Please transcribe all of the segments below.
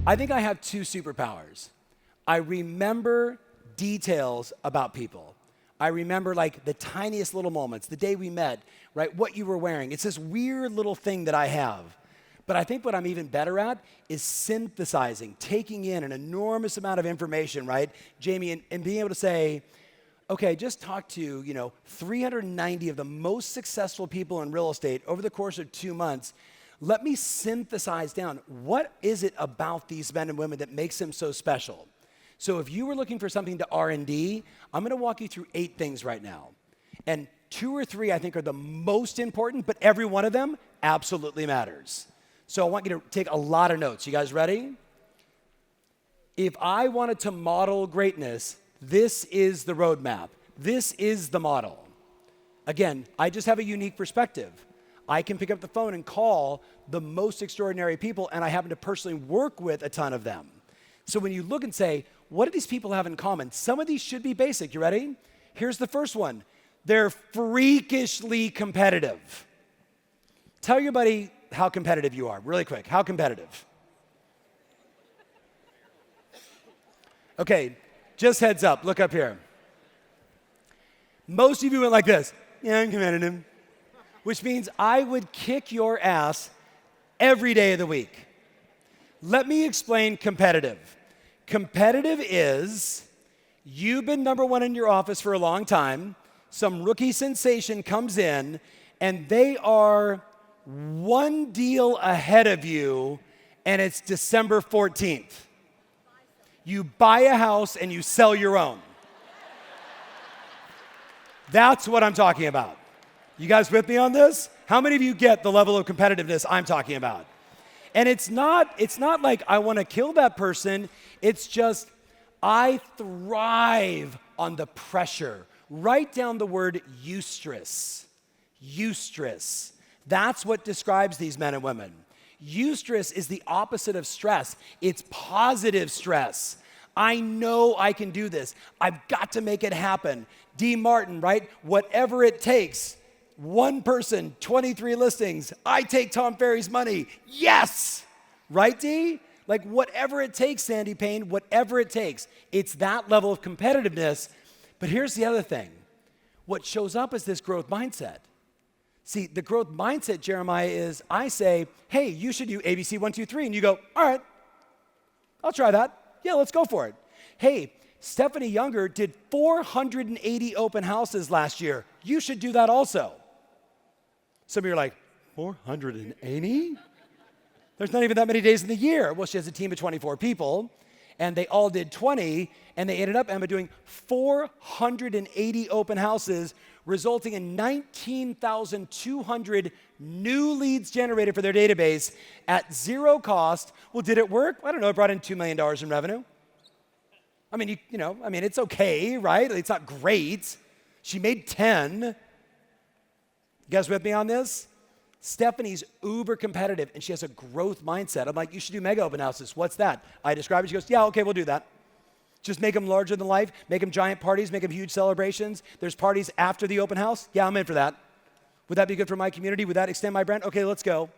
I think I have two superpowers. I remember details about people. I remember like the tiniest little moments, the day we met, right? What you were wearing. It's this weird little thing that I have. But I think what I'm even better at is synthesizing, taking in an enormous amount of information, right, Jamie, and being able to say, okay, just talk to, 390 of the most successful people in real estate over the course of 2 months. Let me synthesize down, what is it about these men and women that makes them so special? So if you were looking for something to R&D, I'm gonna walk you through 8 things right now. And 2 or 3 I think are the most important, but every one of them absolutely matters. So I want you to take a lot of notes. You guys ready? If I wanted to model greatness, this is the roadmap. This is the model. Again, I just have a unique perspective. I can pick up the phone and call the most extraordinary people, and I happen to personally work with a ton of them. So when you look and say, what do these people have in common? Some of these should be basic. You ready? Here's the first one. They're freakishly competitive. Tell your buddy how competitive you are, really quick. How competitive? Okay, just heads up, look up here. Most of you went like this. Yeah, I'm competitive. Which means I would kick your ass every day of the week. Let me explain competitive. Competitive is, you've been number one in your office for a long time, some rookie sensation comes in, and they are one deal ahead of you, and it's December 14th. You buy a house and you sell your own. That's what I'm talking about. You guys with me on this? How many of you get the level of competitiveness I'm talking about? And it's not like I want to kill that person. It's just I thrive on the pressure. Write down the word eustress. Eustress. That's what describes these men and women. Eustress is the opposite of stress. It's positive stress. I know I can do this. I've got to make it happen. D. Martin, right? Whatever it takes. One person, 23 listings. I take Tom Ferry's money. Yes! Right, D? Like whatever it takes, Sandy Payne, whatever it takes. It's that level of competitiveness. But here's the other thing. What shows up is this growth mindset. See, the growth mindset, Jeremiah, is I say, hey, you should do ABC 1, 2, 3. And you go, all right, I'll try that. Yeah, let's go for it. Hey, Stephanie Younger did 480 open houses last year. You should do that also. Some of you are like, 480? There's not even that many days in the year. Well, she has a team of 24 people, and they all did 20, and they ended up, Emma, doing 480 open houses, resulting in 19,200 new leads generated for their database at zero cost. Well, did it work? I don't know. It brought in $2 million in revenue. I mean, it's okay, right? It's not great. She made 10. You guys with me on this? Stephanie's uber competitive, and she has a growth mindset. I'm like, you should do mega open houses. What's that? I describe it. She goes, yeah, okay, we'll do that. Just make them larger than life, make them giant parties, make them huge celebrations. There's parties after the open house. Yeah, I'm in for that. Would that be good for my community? Would that extend my brand? Okay, let's go.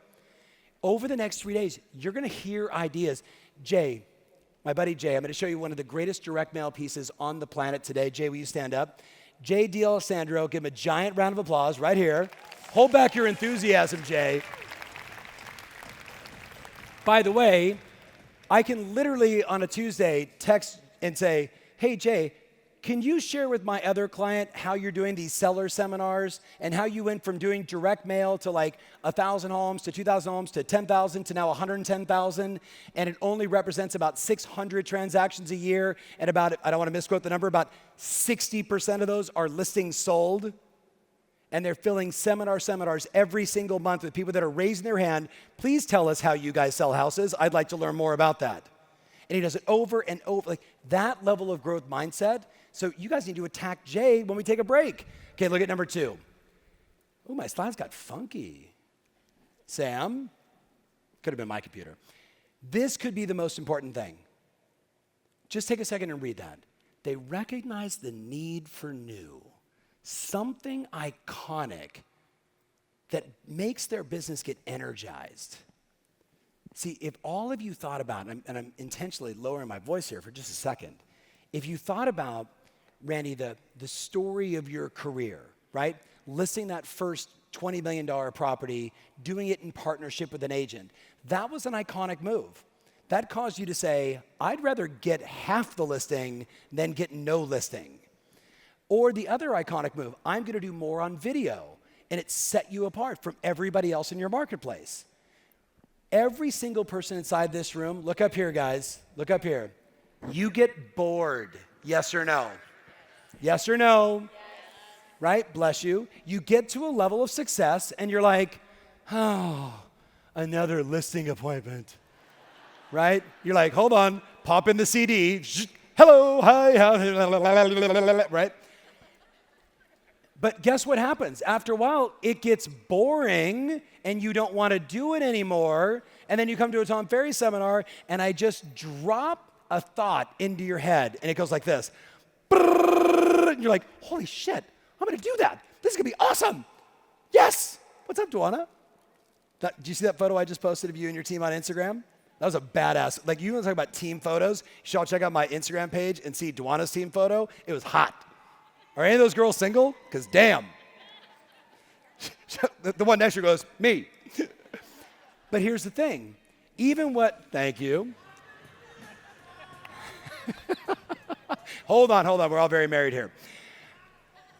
Over the next 3 days, you're gonna hear ideas. Jay, my buddy Jay, I'm gonna show you one of the greatest direct mail pieces on the planet today. Jay, will you stand up? Jay D'Alessandro, give him a giant round of applause right here. Hold back your enthusiasm, Jay. By the way, I can literally on a Tuesday text and say, hey, Jay, can you share with my other client how you're doing these seller seminars and how you went from doing direct mail to like 1,000 homes to 2,000 homes to 10,000 to now 110,000, and it only represents about 600 transactions a year, and about, I don't want to misquote the number, about 60% of those are listings sold, and they're filling seminars every single month with people that are raising their hand. Please tell us how you guys sell houses. I'd like to learn more about that. And he does it over and over, like that level of growth mindset. So you guys need to attack Jay when we take a break. Okay, look at number 2. Oh, my slides got funky. Sam, could have been my computer. This could be the most important thing. Just take a second and read that. They recognize the need for new, something iconic that makes their business get energized. See, if all of you thought about, and I'm intentionally lowering my voice here for just a second, if you thought about, Randy, the story of your career, right? Listing that first $20 million property, doing it in partnership with an agent, that was an iconic move. That caused you to say, I'd rather get half the listing than get no listing. Or the other iconic move, I'm gonna do more on video, and it set you apart from everybody else in your marketplace. Every single person inside this room, look up here, guys, look up here. You get bored, yes or no? Yes or no? Yes. Right, bless you. You get to a level of success, and you're like, oh, another listing appointment. Right? You're like, hold on, pop in the CD, hello, hi, right? But guess what happens? After a while, it gets boring, and you don't want to do it anymore, and then you come to a Tom Ferry seminar, and I just drop a thought into your head, and it goes like this. And you're like, holy shit, I'm going to do that. This is going to be awesome. Yes. What's up, Duana? Do you see that photo I just posted of you and your team on Instagram? That was a badass. Like, you want to talk about team photos? You should all check out my Instagram page and see Duana's team photo. It was hot. Are any of those girls single? Because damn. The one next to her goes, me. But here's the thing. Thank you. Hold on. We're all very married here.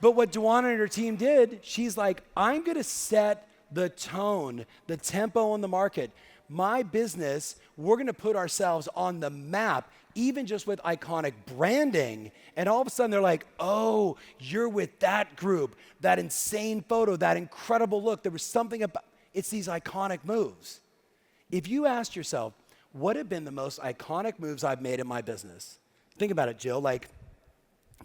But what Duana and her team did, she's like, I'm going to set the tone, the tempo in the market. My business, we're going to put ourselves on the map, even just with iconic branding. And all of a sudden, they're like, oh, you're with that group, that insane photo, that incredible look. There was something about it's these iconic moves. If you asked yourself, what have been the most iconic moves I've made in my business? Think about it, Jill. Like,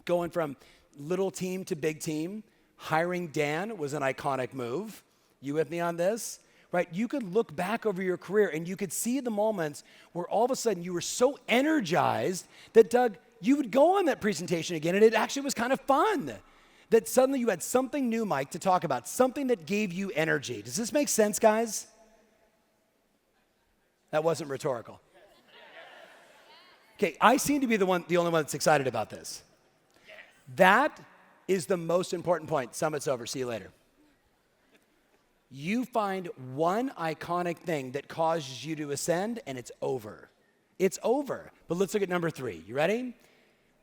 going from little team to big team, hiring Dan was an iconic move. You with me on this? Right? You could look back over your career and you could see the moments where all of a sudden you were so energized that, Doug, you would go on that presentation again and it actually was kind of fun. That suddenly you had something new, Mike, to talk about, something that gave you energy. Does this make sense, guys? That wasn't rhetorical. Okay, I seem to be the only one that's excited about this. That is the most important point. Summit's over. See you later. You find one iconic thing that causes you to ascend, and it's over. It's over. But let's look at number 3. You ready?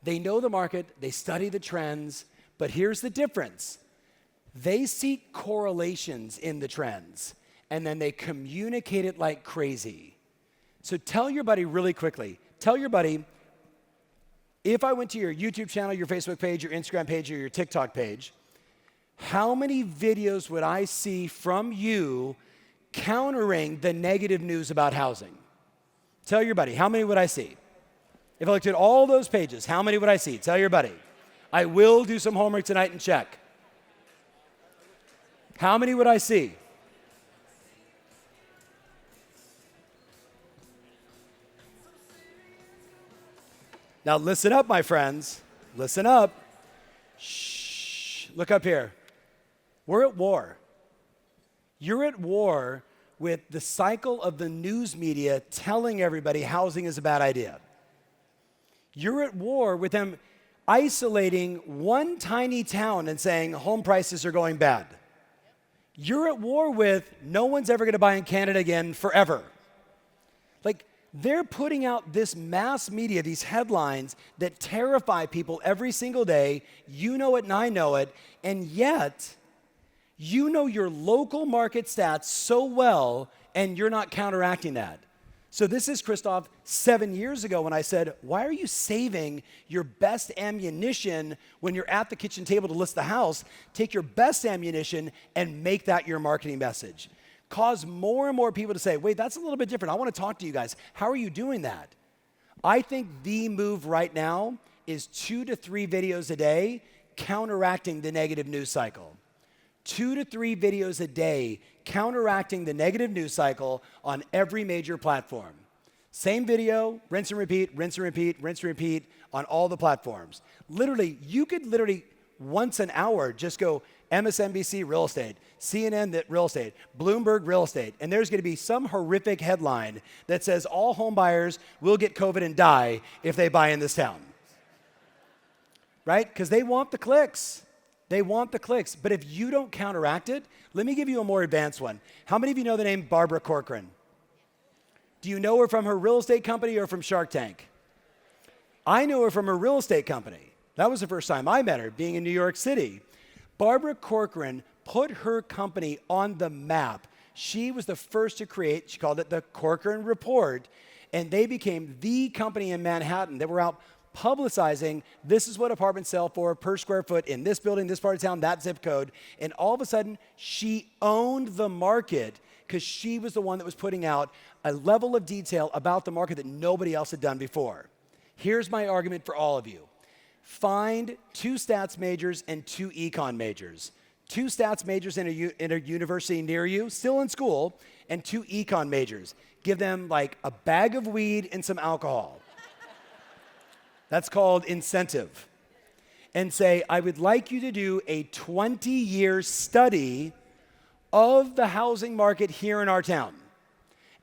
They know the market. They study the trends. But here's the difference. They seek correlations in the trends, and then they communicate it like crazy. So tell your buddy really quickly. Tell your buddy, if I went to your YouTube channel, your Facebook page, your Instagram page, or your TikTok page, how many videos would I see from you countering the negative news about housing? Tell your buddy, how many would I see? If I looked at all those pages, how many would I see? Tell your buddy. I will do some homework tonight and check. How many would I see? Now listen up, my friends. Listen up. Shh. Look up here. We're at war. You're at war with the cycle of the news media telling everybody housing is a bad idea. You're at war with them isolating one tiny town and saying home prices are going bad. You're at war with no one's ever going to buy in Canada again forever. Like, they're putting out this mass media, these headlines that terrify people every single day. You know it and I know it. And yet, you know your local market stats so well, and you're not counteracting that. So this is, Christoph, 7 years ago when I said, why are you saving your best ammunition when you're at the kitchen table to list the house? Take your best ammunition and make that your marketing message. Cause more and more people to say, wait, that's a little bit different. I want to talk to you guys. How are you doing that? I think the move right now is 2 to 3 videos a day counteracting the negative news cycle. 2 to 3 videos a day counteracting the negative news cycle on every major platform. Same video, rinse and repeat, rinse and repeat, rinse and repeat on all the platforms. Literally, you could once an hour just go MSNBC real estate, CNN real estate, Bloomberg real estate, and there's going to be some horrific headline that says all home buyers will get COVID and die if they buy in this town. Right? Because they want the clicks. They want the clicks. But if you don't counteract it, let me give you a more advanced one. How many of you know the name Barbara Corcoran? Do you know her from her real estate company or from Shark Tank? I know her from her real estate company. That was the first time I met her, being in New York City. Barbara Corcoran put her company on the map. She was the first to create, she called it the Corcoran Report, and they became the company in Manhattan that were out publicizing this is what apartments sell for per square foot in this building, this part of town, that zip code. And all of a sudden, she owned the market because she was the one that was putting out a level of detail about the market that nobody else had done before. Here's my argument for all of you. Find 2 stats majors and 2 econ majors. 2 stats majors in a university near you, still in school, and 2 econ majors. Give them like a bag of weed and some alcohol. That's called incentive. And say, I would like you to do a 20-year study of the housing market here in our town.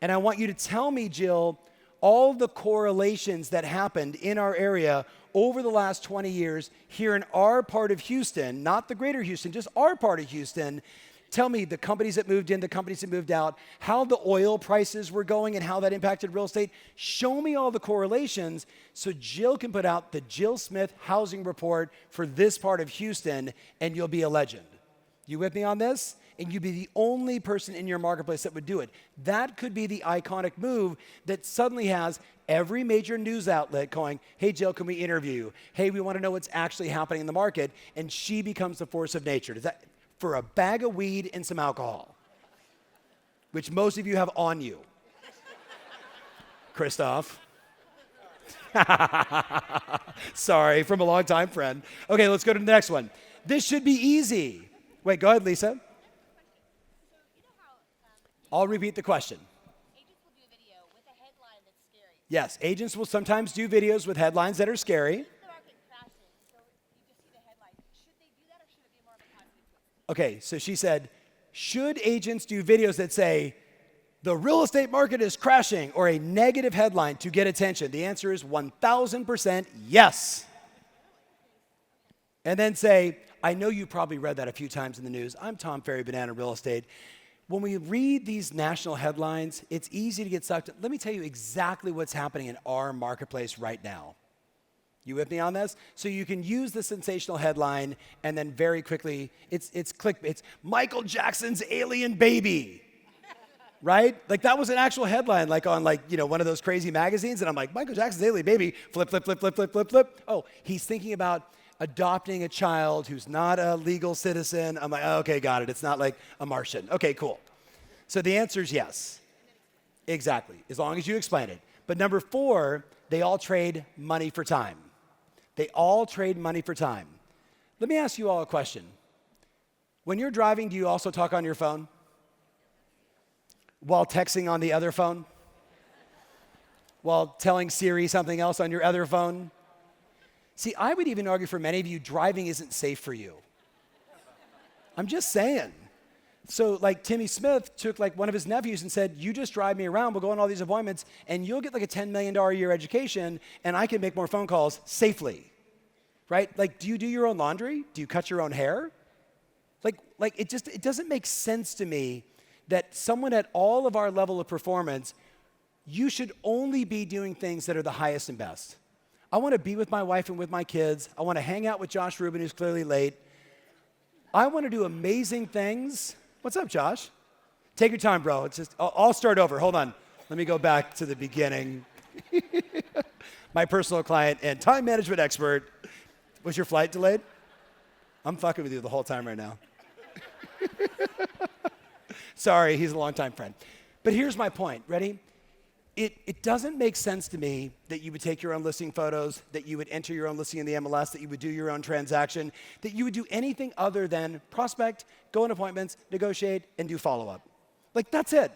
And I want you to tell me, Jill, all the correlations that happened in our area over the last 20 years here in our part of Houston, not the greater Houston, just our part of Houston. Tell me the companies that moved in, the companies that moved out, how the oil prices were going and how that impacted real estate. Show me all the correlations so Jill can put out the Jill Smith housing report for this part of Houston, and you'll be a legend. You with me on this? And you'd be the only person in your marketplace that would do it. That could be the iconic move that suddenly has every major news outlet going, hey, Jill, can we interview you? Hey, we want to know what's actually happening in the market. And she becomes the force of nature. Does that, for a bag of weed and some alcohol, which most of you have on you. Christoph. Sorry, from a longtime friend. Okay, let's go to the next one. This should be easy. Wait, go ahead, Lisa. I'll repeat the question. Agents will do a video with a headline that's scary. Yes, agents will sometimes do videos with headlines that are scary. If the market crashes, so you just see the headline. Should they do that or should it be more of a positive twist? Okay, so she said, should agents do videos that say, the real estate market is crashing, or a negative headline to get attention? The answer is 1,000% yes. And then say, I know you probably read that a few times in the news. I'm Tom Ferry, Banana Real Estate. When we read these national headlines, it's easy to get sucked in. Let me tell you exactly what's happening in our marketplace right now. You with me on this? So you can use the sensational headline and then very quickly, it's clickbait. It's Michael Jackson's alien baby, right? Like that was an actual headline, like on one of those crazy magazines. And I'm like, Michael Jackson's alien baby, flip, flip, flip, flip, flip, flip, flip. Oh, he's thinking about adopting a child who's not a legal citizen. I'm like, oh, okay, got it. It's not like a Martian. Okay, cool. So the answer is yes. Exactly, as long as you explain it. But number 4, they all trade money for time. They all trade money for time. Let me ask you all a question. When you're driving, do you also talk on your phone? While texting on the other phone? While telling Siri something else on your other phone? See, I would even argue for many of you, driving isn't safe for you. I'm just saying. So like Timmy Smith took like one of his nephews and said, you just drive me around, we'll go on all these appointments, and you'll get like a $10 million a year education, and I can make more phone calls safely, right? Like, do you do your own laundry? Do you cut your own hair? Like it doesn't make sense to me that someone at all of our level of performance, you should only be doing things that are the highest and best. I want to be with my wife and with my kids. I want to hang out with Josh Rubin, who's clearly late. I want to do amazing things. What's up, Josh? Take your time, bro. It's just, I'll start over. Hold on. Let me go back to the beginning. My personal client and time management expert. Was your flight delayed? I'm fucking with you the whole time right now. Sorry, he's a longtime friend. But here's my point. Ready? It doesn't make sense to me that you would take your own listing photos, that you would enter your own listing in the MLS, that you would do your own transaction, that you would do anything other than prospect, go on appointments, negotiate, and do follow-up. Like, that's it.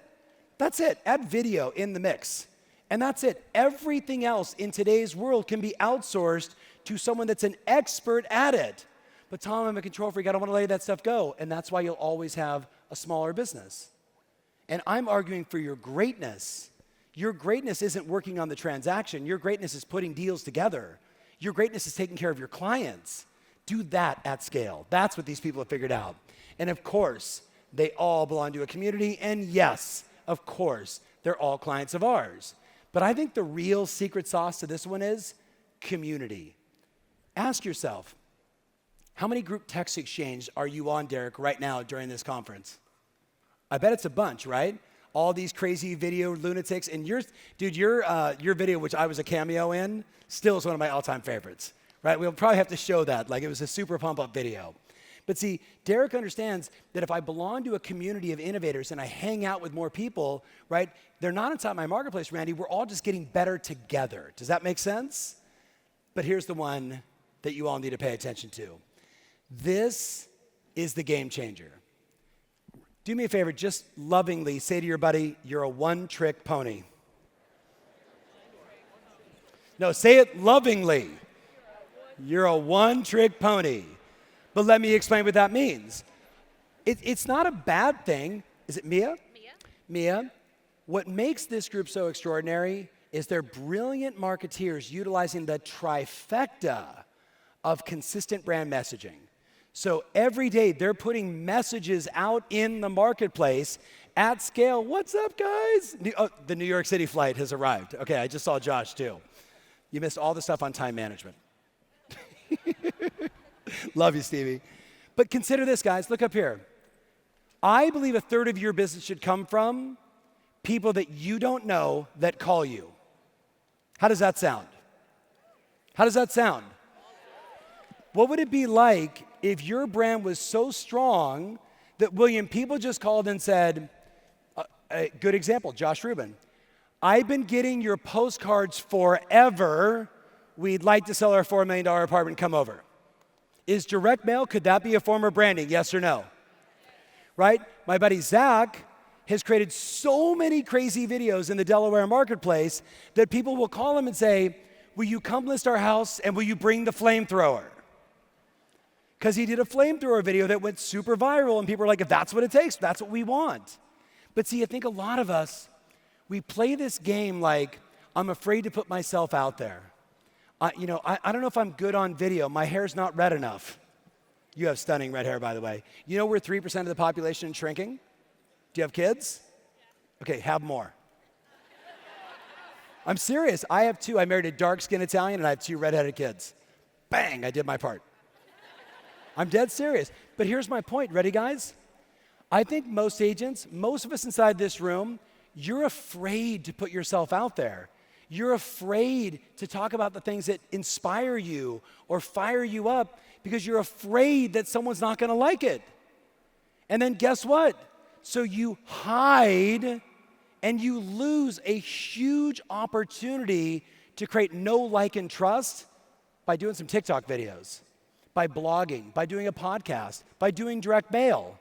That's it. Add video in the mix. And that's it. Everything else in today's world can be outsourced to someone that's an expert at it. But Tom, I'm a control freak. I don't want to let that stuff go. And that's why you'll always have a smaller business. And I'm arguing for your greatness. Your greatness isn't working on the transaction. Your greatness is putting deals together. Your greatness is taking care of your clients. Do that at scale. That's what these people have figured out. And of course, they all belong to a community. And yes, of course, they're all clients of ours. But I think the real secret sauce to this one is community. Ask yourself, how many group text exchange are you on, Derek, right now during this conference? I bet it's a bunch, right? All these crazy video lunatics. And your video, which I was a cameo in, still is one of my all-time favorites, right? We'll probably have to show that. Like, it was a super pump-up video. But see, Derek understands that if I belong to a community of innovators and I hang out with more people, right, they're not inside my marketplace, Randy. We're all just getting better together. Does that make sense? But here's the one that you all need to pay attention to. This is the game changer. Do me a favor, just lovingly say to your buddy, you're a one-trick pony. No, say it lovingly. You're a one-trick pony. But let me explain what that means. It's not a bad thing. Is it Mia? Mia. What makes this group so extraordinary is they're brilliant marketeers utilizing the trifecta of consistent brand messaging. So every day they're putting messages out in the marketplace at scale. What's up, guys? The New York City flight has arrived. Okay, I just saw Josh too. You missed all the stuff on time management. Love you, Stevie. But consider this, guys. Look up here. I believe a third of your business should come from people that you don't know that call you. How does that sound? How does that sound? What would it be like if your brand was so strong that, William, people just called and said, a good example, Josh Rubin, I've been getting your postcards forever. We'd like to sell our $4 million apartment. Come over. Is direct mail, could that be a form of branding? Yes or no? Right? My buddy Zach has created so many crazy videos in the Delaware marketplace that people will call him and say, will you come list our house and will you bring the flamethrower? Because he did a flamethrower video that went super viral and people are like, if that's what it takes, that's what we want. But see, I think a lot of us, we play this game like, I'm afraid to put myself out there. I don't know if I'm good on video. My hair's not red enough. You have stunning red hair, by the way. You know we're 3% of the population and shrinking? Do you have kids? Okay, have more. I'm serious. I have 2. I married a dark-skinned Italian, and I have 2 redheaded kids. Bang, I did my part. I'm dead serious. But here's my point. Ready, guys? I think most agents, most of us inside this room, you're afraid to put yourself out there. You're afraid to talk about the things that inspire you or fire you up because you're afraid that someone's not going to like it. And then guess what? So you hide and you lose a huge opportunity to create know, like, and trust by doing some TikTok videos, by blogging, by doing a podcast, by doing direct mail.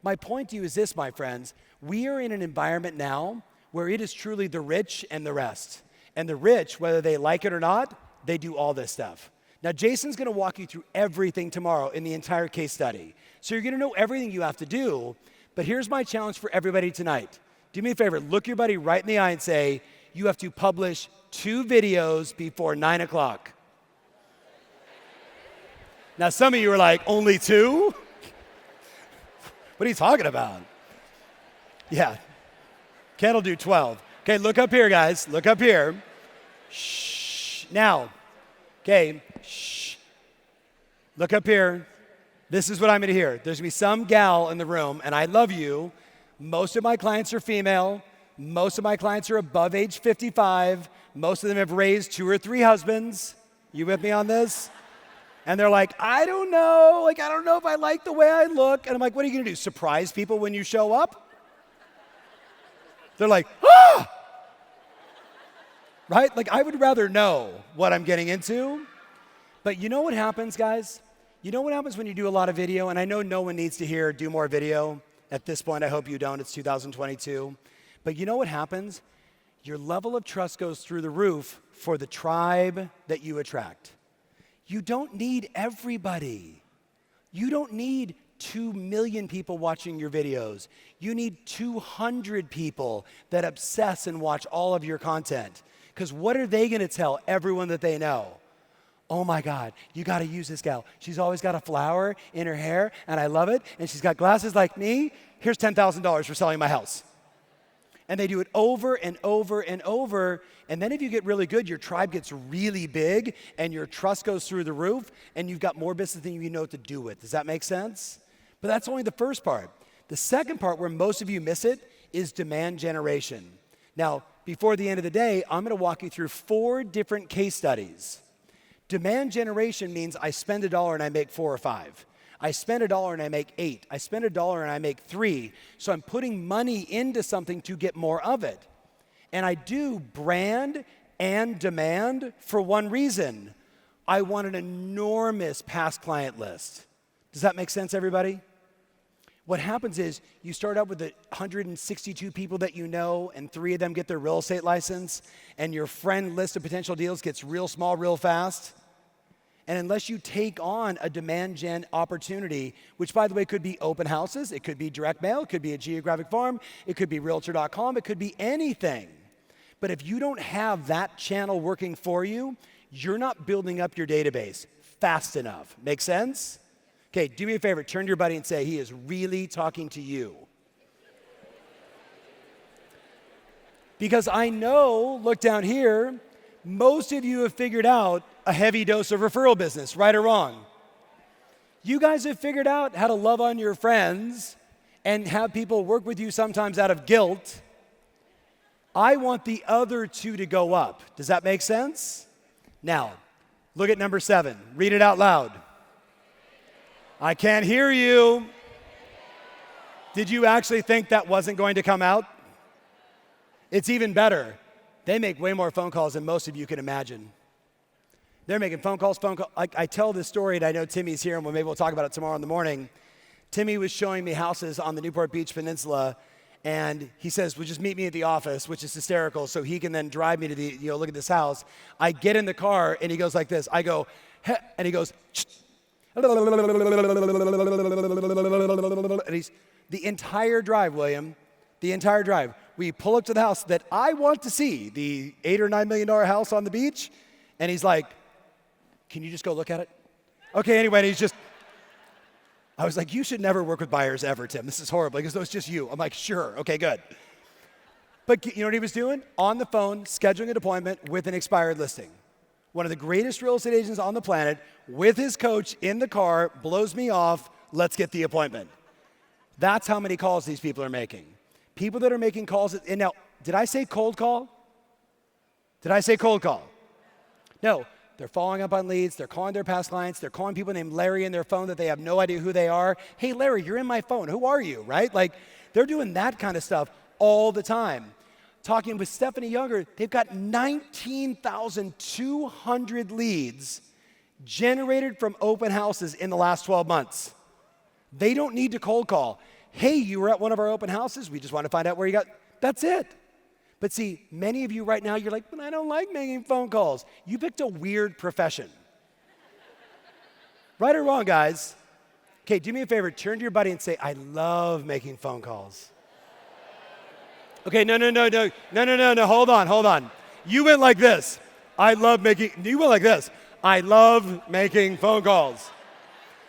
My point to you is this, my friends. We are in an environment now where it is truly the rich and the rest. And the rich, whether they like it or not, they do all this stuff. Now, Jason's going to walk you through everything tomorrow in the entire case study. So you're going to know everything you have to do. But here's my challenge for everybody tonight. Do me a favor. Look your buddy right in the eye and say, you have to publish 2 videos before 9 o'clock. Now, some of you are like, only 2? What are you talking about? Yeah. Ken will do 12. Okay, look up here, guys. Look up here. Shh. Now, okay, shh. Look up here. This is what I'm going to hear. There's going to be some gal in the room, and I love you. Most of my clients are female. Most of my clients are above age 55. Most of them have raised 2 or 3 husbands. You with me on this? And they're like, I don't know. Like, I don't know if I like the way I look. And I'm like, what are you going to do? Surprise people when you show up? They're like, ah! Right? Like, I would rather know what I'm getting into. But you know what happens, guys? You know what happens when you do a lot of video? And I know no one needs to hear do more video. At this point, I hope you don't. It's 2022. But you know what happens? Your level of trust goes through the roof for the tribe that you attract. You don't need everybody. You don't need 2 million people watching your videos. You need 200 people that obsess and watch all of your content. Because what are they going to tell everyone that they know? Oh my God, you got to use this gal. She's always got a flower in her hair, and I love it. And she's got glasses like me. Here's $10,000 for selling my house. And they do it over and over and over. And then if you get really good, your tribe gets really big, and your trust goes through the roof, and you've got more business than you know what to do with. Does that make sense? But that's only the first part. The second part, where most of you miss it, is demand generation. Now, before the end of the day, I'm going to walk you through 4 different case studies. Demand generation means I spend $1 and I make 4 or 5. I spend $1 and I make 8. I spend $1 and I make 3. So I'm putting money into something to get more of it. And I do brand and demand for one reason. I want an enormous past client list. Does that make sense, everybody? What happens is you start out with 162 people that you know, and 3 of them get their real estate license, and your friend list of potential deals gets real small real fast. And unless you take on a demand gen opportunity, which by the way could be open houses, it could be direct mail, it could be a geographic farm, it could be realtor.com, it could be anything. But if you don't have that channel working for you, you're not building up your database fast enough. Make sense? Okay, do me a favor, turn to your buddy and say, he is really talking to you. Because I know, look down here, most of you have figured out a heavy dose of referral business, right or wrong. You guys have figured out how to love on your friends and have people work with you sometimes out of guilt. I want the other 2 to go up. Does that make sense? Now, look at number 7. Read it out loud. I can't hear you. Did you actually think that wasn't going to come out? It's even better. They make way more phone calls than most of you can imagine. They're making phone calls. I tell this story, and I know Timmy's here, and maybe we'll talk about it tomorrow in the morning. Timmy was showing me houses on the Newport Beach Peninsula, and he says, well, just meet me at the office, which is hysterical, so he can then drive me to look at this house. I get in the car, and he goes like this. I go, heh, and he goes, and he's the entire drive, William, the entire drive. We pull up to the house that I want to see, the $8 or $9 million house on the beach, and he's like, can you just go look at it? Okay, anyway, and he's just, I was like, you should never work with buyers ever, Tim. This is horrible. He goes, no, it's just you. I'm like, sure, okay, good. But you know what he was doing? On the phone, scheduling an appointment with an expired listing. One of the greatest real estate agents on the planet, with his coach in the car, blows me off, let's get the appointment. That's how many calls these people are making. People that are making calls, and now, did I say cold call? Did I say cold call? No, they're following up on leads, they're calling their past clients, they're calling people named Larry in their phone that they have no idea who they are. Hey, Larry, you're in my phone, who are you, right? Like, they're doing that kind of stuff all the time. Talking with Stephanie Younger, they've got 19,200 leads generated from open houses in the last 12 months. They don't need to cold call. Hey, you were at one of our open houses. We just want to find out where you got. That's it. But see, many of you right now, you're like, but I don't like making phone calls. You picked a weird profession. Right or wrong, guys? Okay, do me a favor. Turn to your buddy and say, I love making phone calls. Okay, no. Hold on. You went like this. You went like this. I love making phone calls.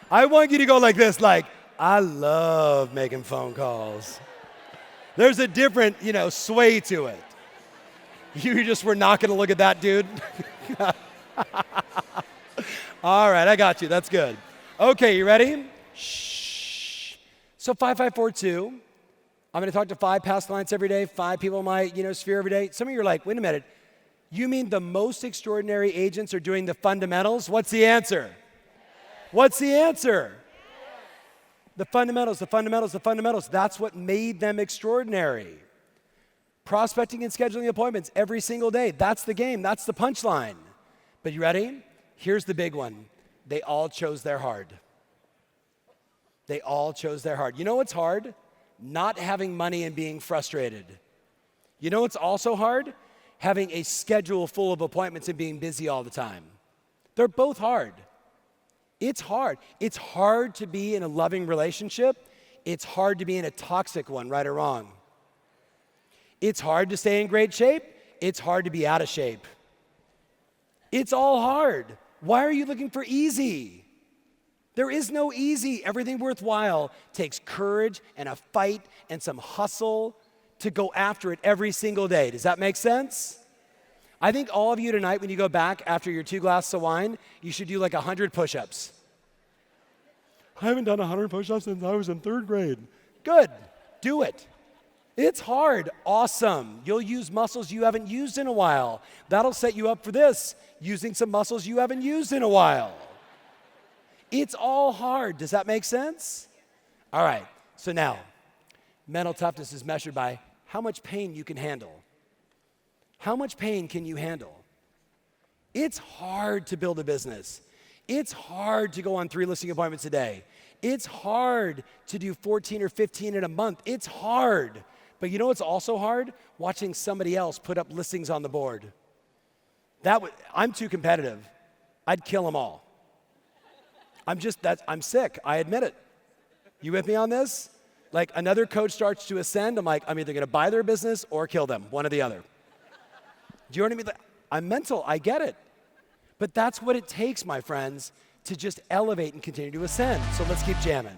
I want you to go like this, like, I love making phone calls. There's a different, sway to it. You just were not going to look at that, dude. All right, I got you. That's good. Okay, you ready? Shh. So 5542. I'm going to talk to 5 past clients every day, 5 people in my, sphere every day. Some of you are like, wait a minute. You mean the most extraordinary agents are doing the fundamentals? What's the answer? What's the answer? The fundamentals. That's what made them extraordinary. Prospecting and scheduling appointments every single day. That's the game. That's the punchline. But you ready? Here's the big one. They all chose their hard. They all chose their hard. You know what's hard? Not having money and being frustrated. You know what's also hard? Having a schedule full of appointments and being busy all the time. They're both hard. It's hard. It's hard to be in a loving relationship. It's hard to be in a toxic one, right or wrong. It's hard to stay in great shape. It's hard to be out of shape. It's all hard. Why are you looking for easy? There is no easy. Everything worthwhile takes courage and a fight and some hustle to go after it every single day. Does that make sense? I think all of you tonight, when you go back after your 2 glasses of wine, you should do like 100 push-ups. I haven't done 100 push-ups since I was in 3rd grade. Good. Do it. It's hard. Awesome. You'll use muscles you haven't used in a while. That'll set you up for this, using some muscles you haven't used in a while. It's all hard. Does that make sense? All right. So now, mental toughness is measured by how much pain you can handle. How much pain can you handle? It's hard to build a business. It's hard to go on 3 listing appointments a day. It's hard to do 14 or 15 in a month. It's hard. But you know what's also hard? Watching somebody else put up listings on the board. I'm too competitive. I'd kill them all. I'm sick. I admit it. You with me on this? Like another coach starts to ascend, I'm like, I'm either going to buy their business or kill them, one or the other. Do you know what I mean? Like, I'm mental, I get it. But that's what it takes, my friends, to just elevate and continue to ascend. So let's keep jamming.